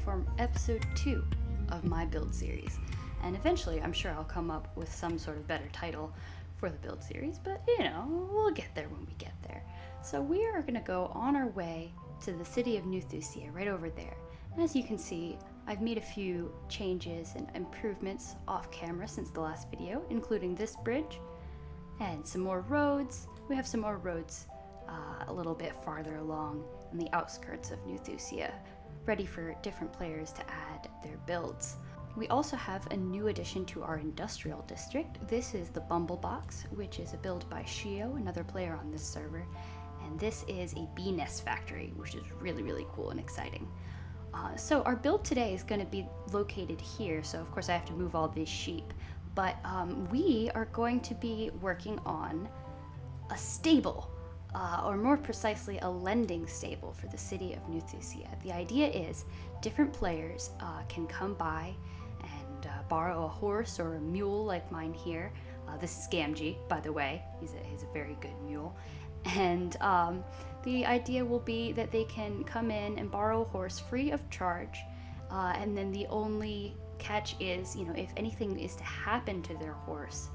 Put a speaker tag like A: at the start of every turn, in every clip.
A: for episode 2 of my build series. And eventually I'm sure I'll come up with some sort of better title for the build series, but you know, we'll get there when we get there. So we are going to go on our way to the city of New Thysia, right over there. And as you can see, I've made a few changes and improvements off camera since the last video, including this bridge and some more roads. We have some more roads a little bit farther along in the outskirts of New Thysia, ready for different players to add their builds. We also have a new addition to our industrial district. This is the Bumblebox, which is a build by Shio, another player on this server. And this is a bee nest factory, which is really cool and exciting. So our build today is going to be located here, so of course I have to move all these sheep. But we are going to be working on a stable, or more precisely a lending stable for the city of New Thysia. The idea is different players can come by and borrow a horse or a mule like mine here. This is Gamgee, by the way. He's a very good mule. And the idea will be that they can come in and borrow a horse free of charge, and then the only catch is, you know, if anything is to happen to their horse,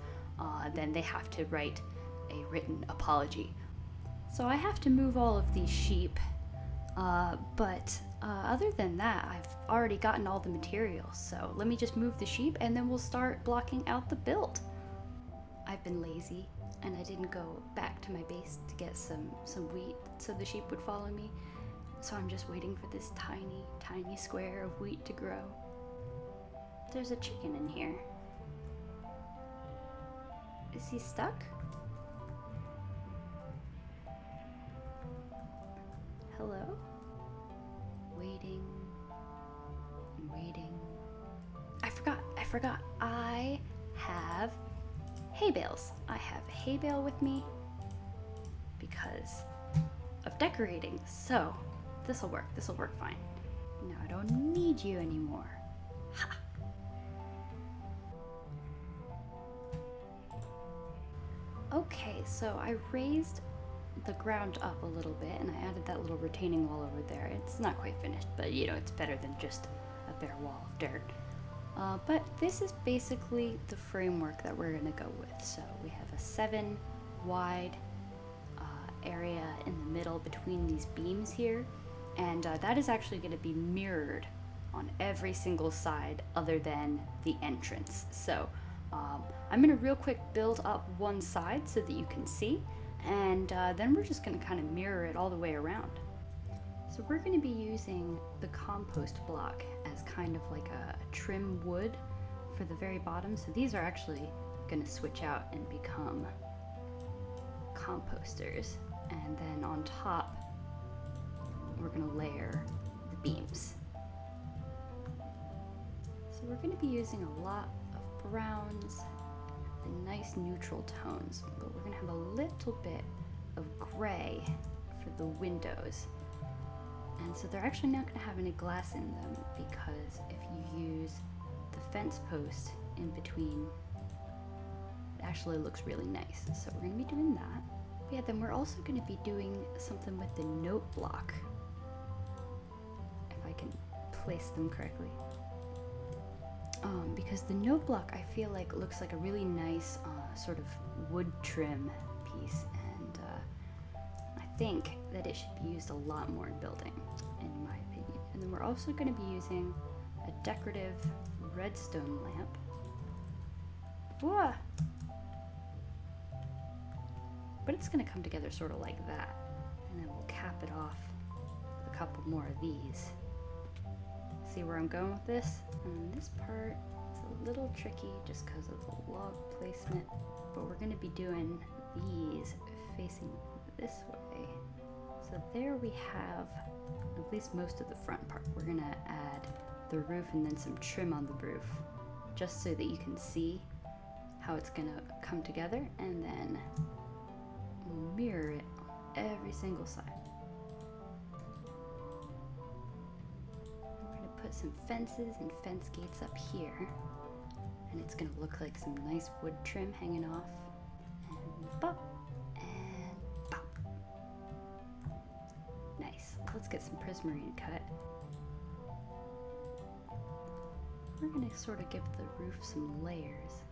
A: then they have to write a written apology. So I have to move all of these sheep, but other than that, I've already gotten all the materials, so let me just move the sheep and then we'll start blocking out the build. I've been lazy and I didn't go back to my base to get some wheat so the sheep would follow me, so I'm just waiting for this tiny square of wheat to grow. There's a chicken in here. Is he stuck? Hello? Waiting. I forgot. I have hay bales. I have a hay bale with me because of decorating. So this'll work fine. Now I don't need you anymore. Ha! Okay, so I raised the ground up a little bit and I added that little retaining wall over there. It's not quite finished, but you know, it's better than just a bare wall of dirt. But this is basically the framework that we're gonna go with. So we have a 7 wide area in the middle between these beams here, and that is actually gonna be mirrored on every single side other than the entrance. So I'm gonna real quick build up one side so that you can see, and then we're just gonna kind of mirror it all the way around. So we're gonna be using the compost block as kind of like a trim wood for the very bottom. So these are actually gonna switch out and become composters. And then on top, we're gonna layer the beams. So we're gonna be using a lot of browns and nice neutral tones, but we're gonna have a little bit of gray for the windows. And so they're actually not gonna have any glass in them, because if you use the fence post in between, it actually looks really nice. So we're gonna be doing that. But yeah, then we're also gonna be doing something with the note block, if I can place them correctly. Because the note block, I feel like, looks like a really nice sort of wood trim piece, and I think that it should be used a lot more in building, in my opinion. And then we're also going to be using a decorative redstone lamp. Whoa! But it's going to come together sort of like that, and then we'll cap it off with a couple more of these. See where I'm going with this? And this part is a little tricky just because of the log placement, but we're going to be doing these facing this way. So there we have at least most of the front part. We're going to add the roof and then some trim on the roof, just so that you can see how it's going to come together, and then we'll mirror it on every single side. Put some fences and fence gates up here, and it's gonna look like some nice wood trim hanging off, and pop and pop. Nice. Let's get some prismarine cut. we're gonna sort of give the roof some layers,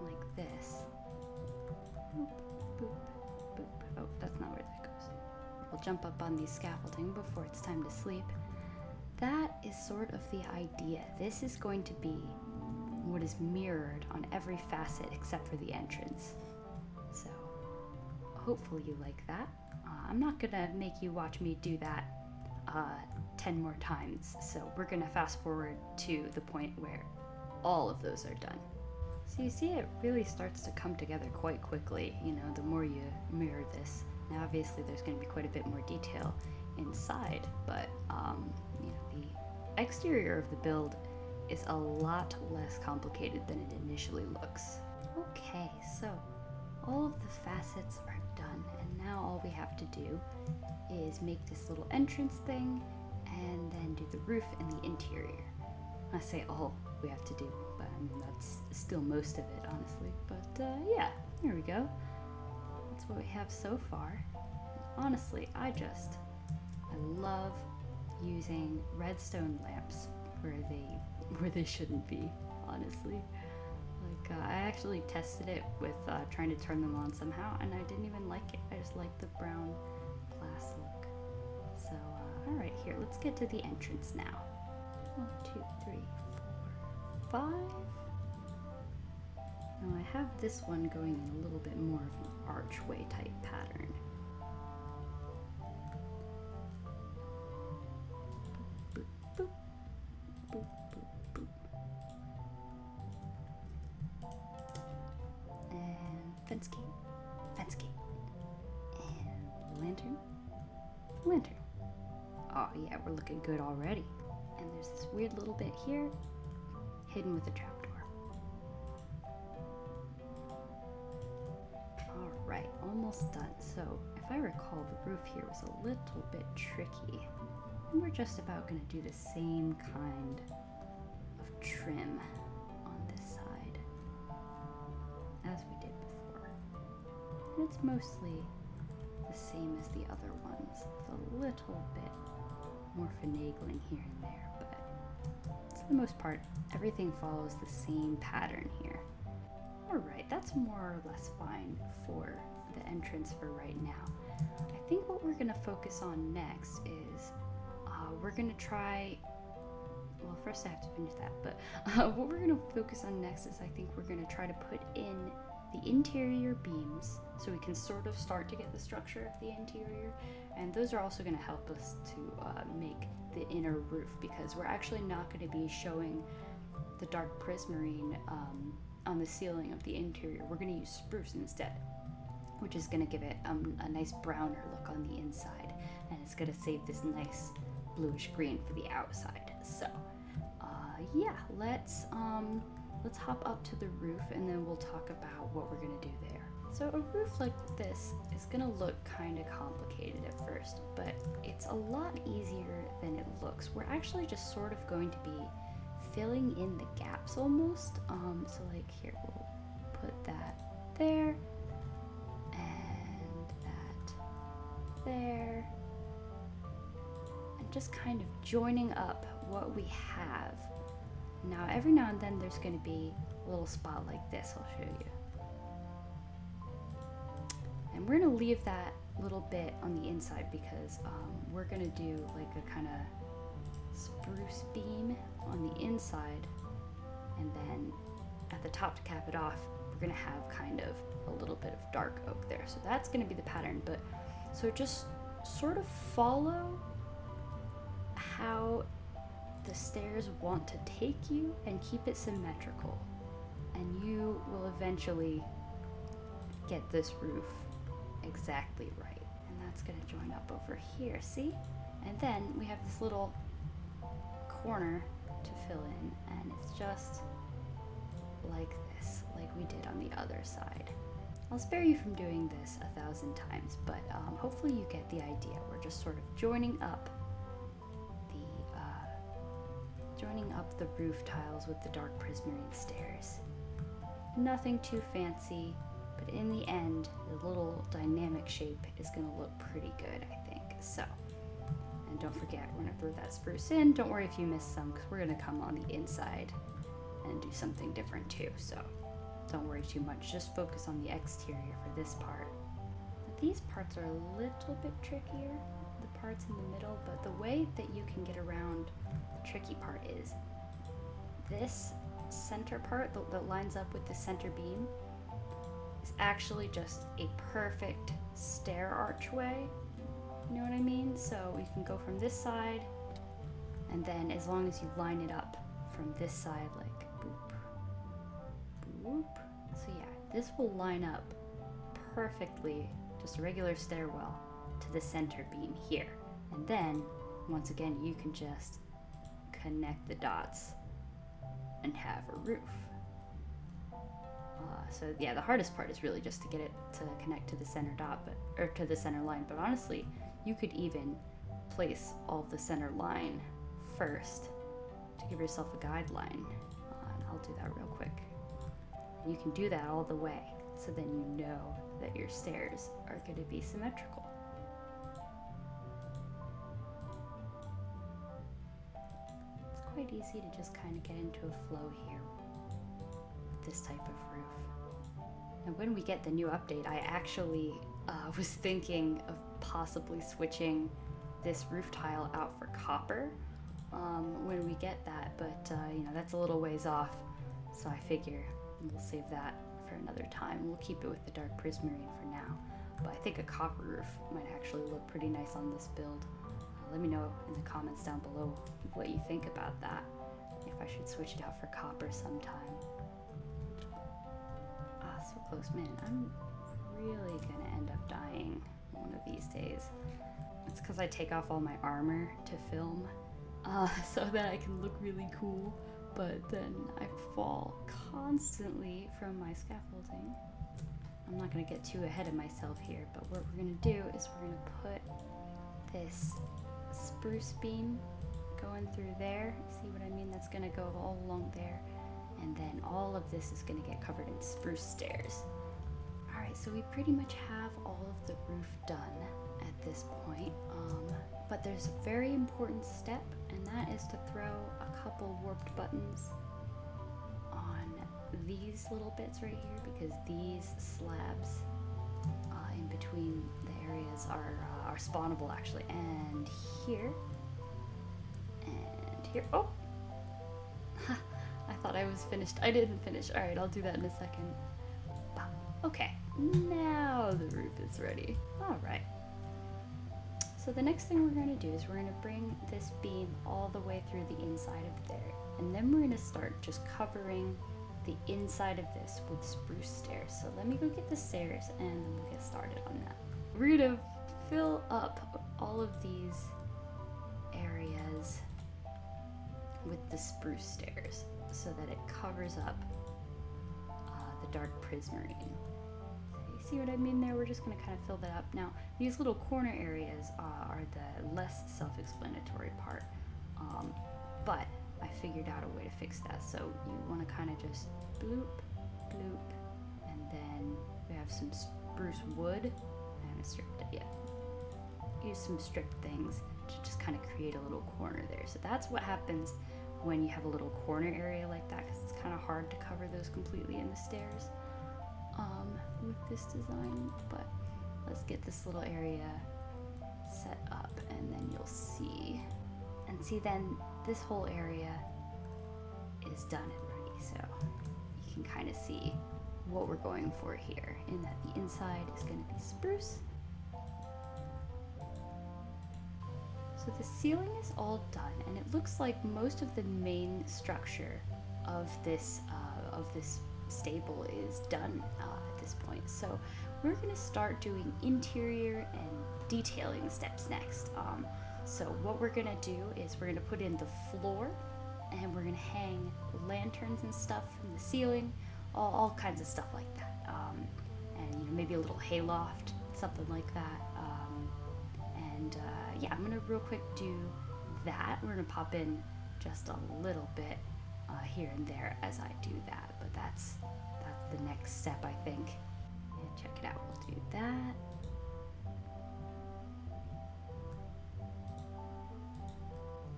A: like this. Boop, boop, boop. Oh, that's not where that goes. We'll jump up on the scaffolding before it's time to sleep. That is sort of the idea. This is going to be what is mirrored on every facet except for the entrance. So hopefully you like that. I'm not gonna make you watch me do that 10 more times, so we're gonna fast forward to the point where all of those are done. So you see it really starts to come together quite quickly, you know, the more you mirror this. Now obviously there's going to be quite a bit more detail inside, but you know, the exterior of the build is a lot less complicated than it initially looks. Okay, so all of the facets are done, and now all we have to do is make this little entrance thing and then do the roof and the interior. I say all we have to do, but I mean that's still most of it, honestly. But yeah, there we go. That's what we have so far. And honestly, I love using redstone lamps where they shouldn't be, honestly. Like I actually tested it with trying to turn them on somehow, and I didn't even like it. I just like the brown glass look. So all right, here, let's get to the entrance now. 1, 2, 3, 4, 5. Now I have this one going in a little bit more of an archway type pattern. Boop, boop, boop, boop, boop. And fence gate, and lantern, lantern. Oh yeah, we're looking good already. And there's this weird little bit here, hidden with a trapdoor. Alright, almost done. So, if I recall, the roof here was a little bit tricky. And we're just about going to do the same kind of trim on this side as we did before. And it's mostly the same as the other ones, with a little bit more finagling here and there, but for the most part, everything follows the same pattern here. Alright, that's more or less fine for the entrance for right now. I think what we're going to focus on next is we're going to try, well, first I have to finish that, but what we're going to focus on next is I think we're going to try to put in the interior beams so we can sort of start to get the structure of the interior, and those are also going to help us to make the inner roof, because we're actually not going to be showing the dark prismarine on the ceiling of the interior. We're going to use spruce instead, which is going to give it a nice browner look on the inside, and it's going to save this nice bluish green for the outside. So yeah, let's hop up to the roof and then we'll talk about what we're going to do there. So a roof like this is going to look kind of complicated at first, but it's a lot easier than it looks. We're actually just sort of going to be filling in the gaps almost. So like here, we'll put that there and that there, and just kind of joining up what we have. Now every now and then there's going to be a little spot like this, I'll show you. And we're going to leave that little bit on the inside because we're going to do like a kind of spruce beam on the inside, and then at the top to cap it off we're going to have kind of a little bit of dark oak there. So that's going to be the pattern, but so just sort of follow how the stairs want to take you and keep it symmetrical, and you will eventually get this roof exactly right. And that's going to join up over here, see? And then we have this little corner to fill in, and it's just like this, like we did on the other side. I'll spare you from doing this 1,000 times, but hopefully you get the idea. We're just sort of joining up the roof tiles with the dark prismarine stairs. Nothing too fancy, but in the end, the little dynamic shape is going to look pretty good, I think. So, and don't forget, we're going to throw that spruce in. Don't worry if you miss some, because we're going to come on the inside and do something different too. So don't worry too much, just focus on the exterior for this part. These parts are a little bit trickier, the parts in the middle, but the way that you can get around the tricky part is this center part that lines up with the center beam is actually just a perfect stair archway. You know what I mean? So you can go from this side, and then as long as you line it up from this side, like boop, boop. So yeah, this will line up perfectly, just a regular stairwell to the center beam here. And then, once again, you can just connect the dots and have a roof. So yeah, the hardest part is really just to get it to connect to the center dot, or to the center line. But honestly, you could even place all of the center line first to give yourself a guideline. And I'll do that real quick. And you can do that all the way, so then you know that your stairs are going to be symmetrical. It's quite easy to just kind of get into a flow here with this type of roof. And when we get the new update, I actually was thinking of possibly switching this roof tile out for copper when we get that, but you know, that's a little ways off, so I figure we'll save that for another time. We'll keep it with the dark prismarine for now, but I think a copper roof might actually look pretty nice on this build. Let me know in the comments down below what you think about that, if I should switch it out for copper sometime. So close, man. I'm really gonna end up dying one of these days. It's because I take off all my armor to film, so that I can look really cool, but then I fall constantly from my scaffolding. I'm not gonna get too ahead of myself here, but what we're gonna do is we're gonna put this spruce beam going through there. See what I mean? That's gonna go all along there. And then all of this is going to get covered in spruce stairs. Alright, so we pretty much have all of the roof done at this point. But there's a very important step, and that is to throw a couple warped buttons on these little bits right here, because these slabs in between the areas are spawnable actually. And here, and here. Oh! I thought I was finished. I didn't finish. Alright, I'll do that in a second. Okay, now the roof is ready. Alright. So the next thing we're going to do is we're going to bring this beam all the way through the inside of there. And then we're going to start just covering the inside of this with spruce stairs. So let me go get the stairs and then we'll get started on that. We're going to fill up all of these areas with the spruce stairs, so that it covers up the dark prismarine. So you see what I mean there? We're just going to kind of fill that up. Now, these little corner areas are the less self-explanatory part, but I figured out a way to fix that. So you want to kind of just bloop, bloop, and then we have some spruce wood. I haven't stripped it yet. Use some stripped things to just kind of create a little corner there. So that's what happens when you have a little corner area like that, because it's kind of hard to cover those completely in the stairs with this design. But let's get this little area set up and then you'll see. And see, then this whole area is done and ready, so you can kind of see what we're going for here, in that the inside is going to be spruce. So the ceiling is all done, and it looks like most of the main structure of this stable is done at this point. So we're going to start doing interior and detailing steps next. So what we're going to do is we're going to put in the floor, and we're going to hang lanterns and stuff from the ceiling, all kinds of stuff like that. And you know, maybe a little hayloft, something like that. Yeah, I'm gonna real quick do that. We're gonna pop in just a little bit here and there as I do that, but that's the next step, I think. Yeah, check it out. We'll do that.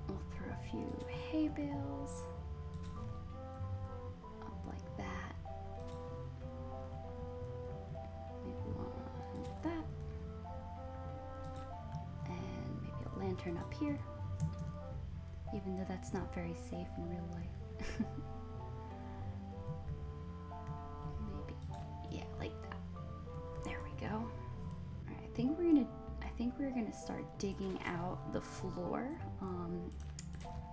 A: We'll throw a few hay bales. lantern up here, even though that's not very safe in real life. Maybe, yeah, like that. There we go. All right, I think we're gonna start digging out the floor.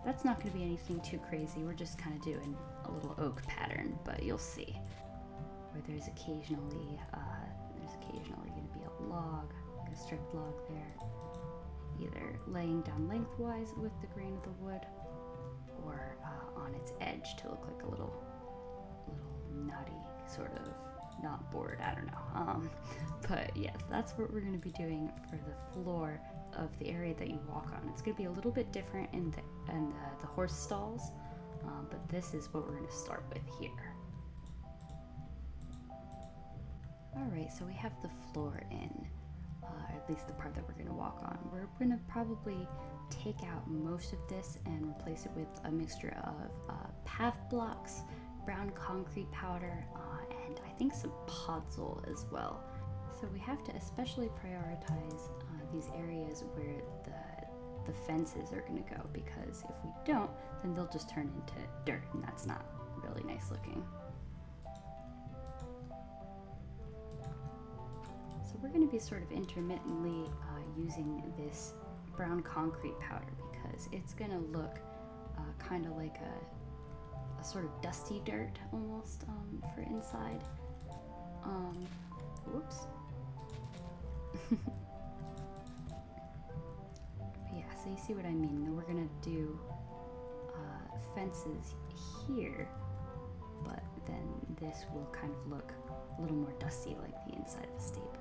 A: That's not gonna be anything too crazy. We're just kind of doing a little oak pattern, but you'll see. Where there's occasionally gonna be a log, like a stripped log there, either laying down lengthwise with the grain of the wood, or on its edge to look like a little nutty sort of not board. I don't know. But yes, that's what we're gonna be doing for the floor of the area that you walk on. It's gonna be a little bit different in the horse stalls, but this is what we're gonna start with here. Alright, so we have the floor in, at least the part that we're going to walk on. We're going to probably take out most of this and replace it with a mixture of path blocks, brown concrete powder, and I think some podzol as well. So we have to especially prioritize these areas where the fences are going to go, because if we don't, then they'll just turn into dirt, and that's not really nice looking. So we're going to be sort of intermittently using this brown concrete powder, because it's going to look kind of like a sort of dusty dirt almost for inside. Whoops. Yeah, so you see what I mean. We're going to do fences here, but then this will kind of look a little more dusty like the inside of the stable.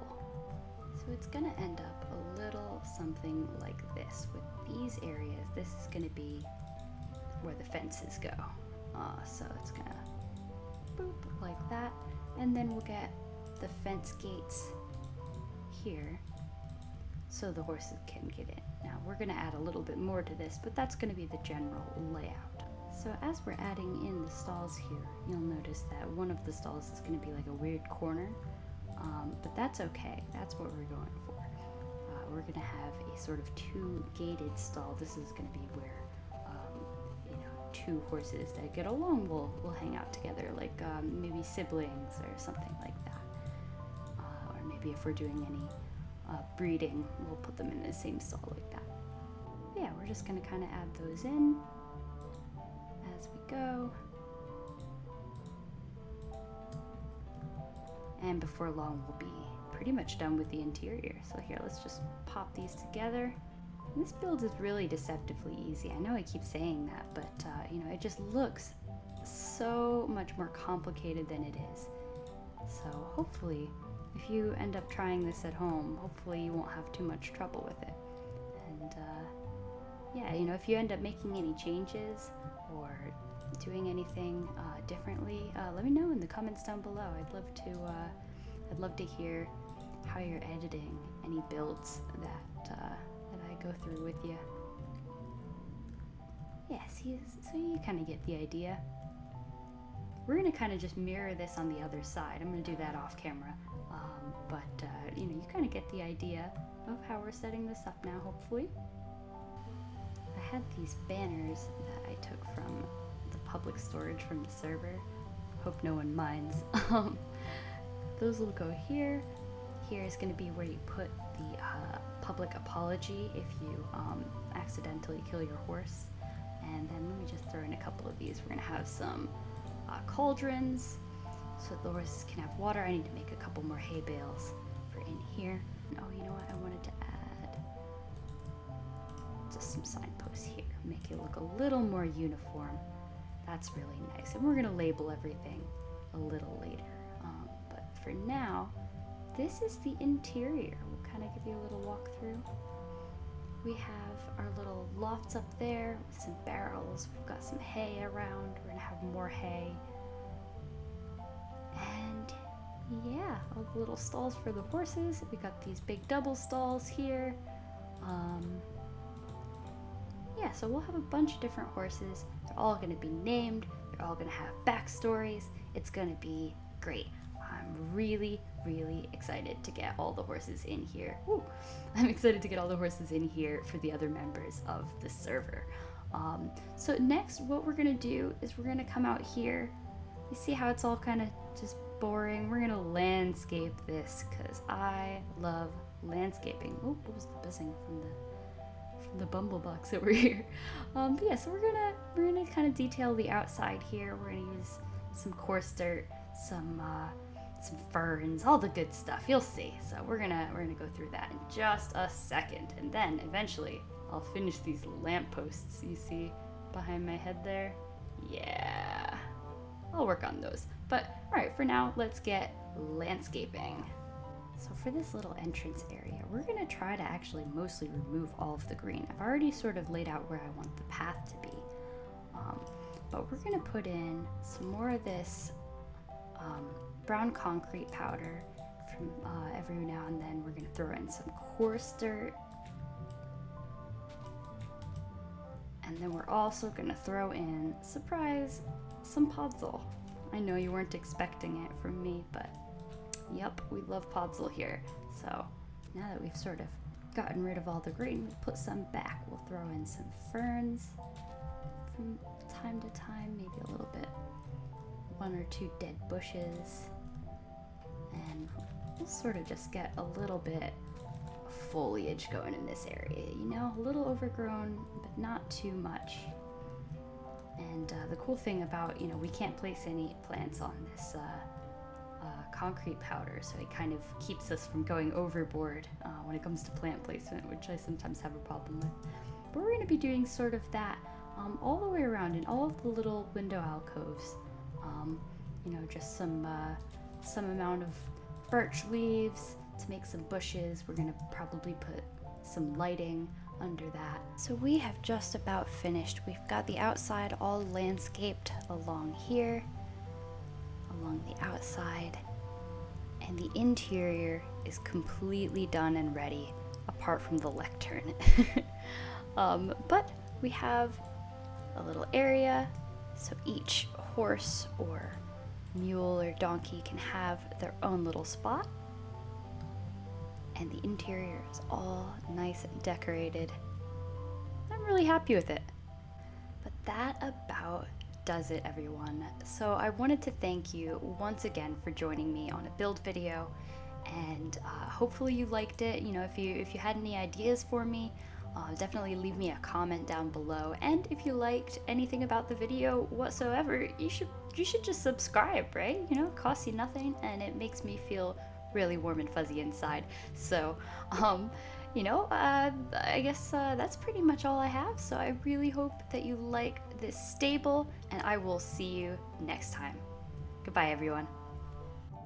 A: So it's gonna end up a little something like this. With these areas, this is gonna be where the fences go. So it's gonna boop like that, and then we'll get the fence gates here so the horses can get in. Now we're gonna add a little bit more to this, but that's gonna be the general layout. So as we're adding in the stalls here, you'll notice that one of the stalls is gonna be like a weird corner. But that's okay, that's what we're going for. We're gonna have a sort of two gated stall. This is gonna be where, two horses that get along will hang out together, like maybe siblings or something like that. Or maybe if we're doing any breeding, we'll put them in the same stall like that. Yeah, we're just gonna kind of add those in as we go. And before long, we'll be pretty much done with the interior. So here, let's just pop these together. And this build is really deceptively easy. I know I keep saying that, but it just looks so much more complicated than it is. So hopefully, if you end up trying this at home, hopefully you won't have too much trouble with it. And yeah, if you end up making any changes or doing anything differently, let me know in the comments down below. I'd love to hear how you're editing any builds that I go through with you. Yeah, so you kind of get the idea. We're gonna kind of just mirror this on the other side. I'm gonna do that off camera, but you kind of get the idea of how we're setting this up now, hopefully. I had these banners that I took from the public storage from the server. Hope no one minds. Those will go here. Here is going to be where you put the public apology if you accidentally kill your horse. And then let me just throw in a couple of these. We're going to have some cauldrons so that the horses can have water. I need to make a couple more hay bales for in here. And oh, you know what? I wanted to add just some signposts here. Make it look a little more uniform. That's really nice. And we're going to label everything a little later. But for now, this is the interior. We'll kind of give you a little walkthrough. We have our little lofts up there with some barrels. We've got some hay around. We're going to have more hay. And yeah, all the little stalls for the horses. We got these big double stalls here. Yeah, so we'll have a bunch of different horses. They're all going to be named. They're all going to have backstories. It's going to be great. I'm really, really excited to get all the horses in here. Ooh, I'm excited to get all the horses in here for the other members of the server. So next, what we're gonna do is we're gonna come out here. You see how it's all kind of just boring? We're gonna landscape this because I love landscaping. Oh, what was the buzzing from the bumble box over here? But yeah, so we're gonna kind of detail the outside here. We're gonna use some coarse dirt, some ferns, all the good stuff. You'll see. So we're gonna go through that in just a second, and then eventually I'll finish these lampposts you see behind my head there. Yeah, I'll work on those. But all right, for now, let's get landscaping. So for this little entrance area, we're gonna try to actually mostly remove all of the green. I've already sort of laid out where I want the path to be, but we're gonna put in some more of this brown concrete powder from every now and then. We're gonna throw in some coarse dirt, and then we're also gonna throw in, surprise, some podzol. I know you weren't expecting it from me, but yep, we love podzol here. So now that we've sort of gotten rid of all the green, we'll put some back. We'll throw in some ferns from time to time, maybe a little bit, 1 or 2 dead bushes, and we'll sort of just get a little bit of foliage going in this area, you know, a little overgrown, but not too much. And the cool thing about, you know, we can't place any plants on this concrete powder, so it kind of keeps us from going overboard when it comes to plant placement, which I sometimes have a problem with. But we're going to be doing sort of that all the way around in all of the little window alcoves. You know, just some amount of birch leaves to make some bushes. We're going to probably put some lighting under that. So we have just about finished. We've got the outside all landscaped along here, along the outside, and the interior is completely done and ready, apart from the lectern. But we have a little area, so each horse or mule or donkey can have their own little spot, and the interior is all nice and decorated. I'm really happy with it. But that about does it, everyone. So I wanted to thank you once again for joining me on a build video, and hopefully you liked it. You know, if you had any ideas for me, definitely leave me a comment down below. And if you liked anything about the video whatsoever, you should just subscribe, right? You know, it costs you nothing, and it makes me feel really warm and fuzzy inside. So you know, I guess that's pretty much all I have. So I really hope that you like this stable, and I will see you next time. Goodbye, everyone.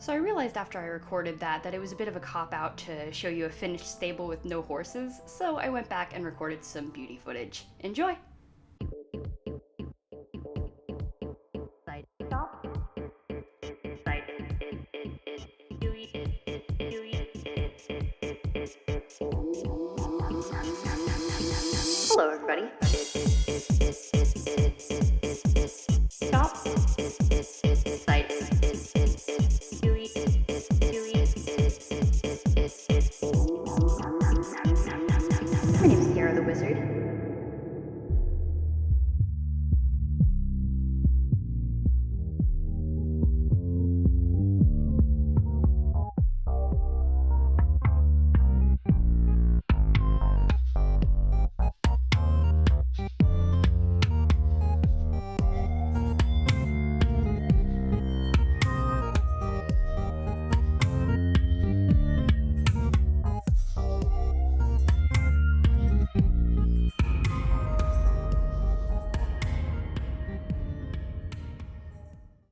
A: So I realized after I recorded that it was a bit of a cop-out to show you a finished stable with no horses, so I went back and recorded some beauty footage. Enjoy! Stop. Hello everybody,